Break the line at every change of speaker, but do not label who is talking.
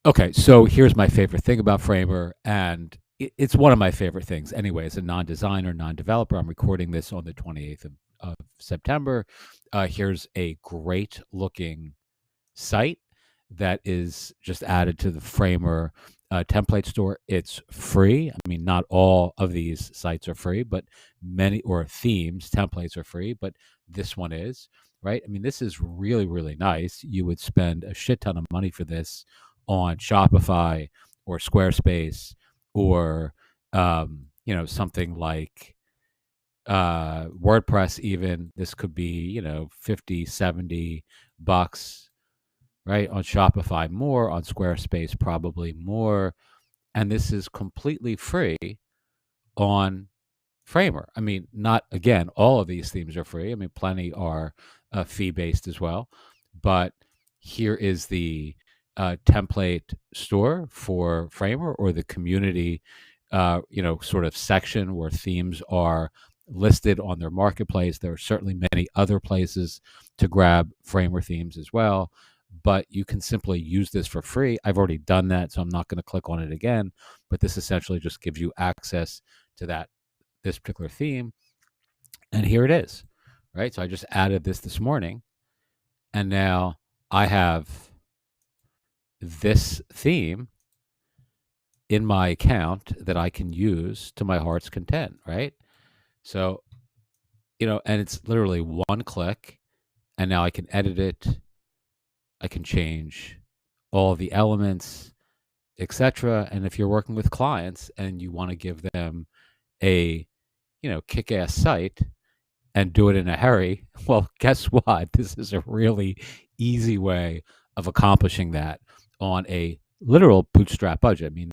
Okay, so here's my favorite thing about Framer, and it's one of my favorite things anyway. As a non-designer, non-developer, I'm recording this on the 28th of September. Here's a great looking site that is just added to the Framer template store. It's free. I mean, not all of these sites are free, but many, or themes, templates are free, but this one is, right? I mean, this is really, really nice. You would spend a shit ton of money for this on Shopify or Squarespace or, something like WordPress. Even this could be, 50, $70, right? On Shopify, more. On Squarespace, probably more. And this is completely free on Framer. I mean, not, again, all of these themes are free. I mean, plenty are fee based as well. But here is the template store for Framer, or the community, sort of section where themes are listed on their marketplace. There are certainly many other places to grab Framer themes as well, but you can simply use this for free. I've already done that, so I'm not going to click on it again. But this essentially just gives you access to this particular theme, and here it is, right? So I just added this morning, and now I have this theme in my account that I can use to my heart's content, right? So, and it's literally one click, and now I can edit it. I can change all the elements, etc. And if you're working with clients and you want to give them a, kick-ass site and do it in a hurry, well, guess what? This is a really easy way of accomplishing that on a literal bootstrap budget. I mean,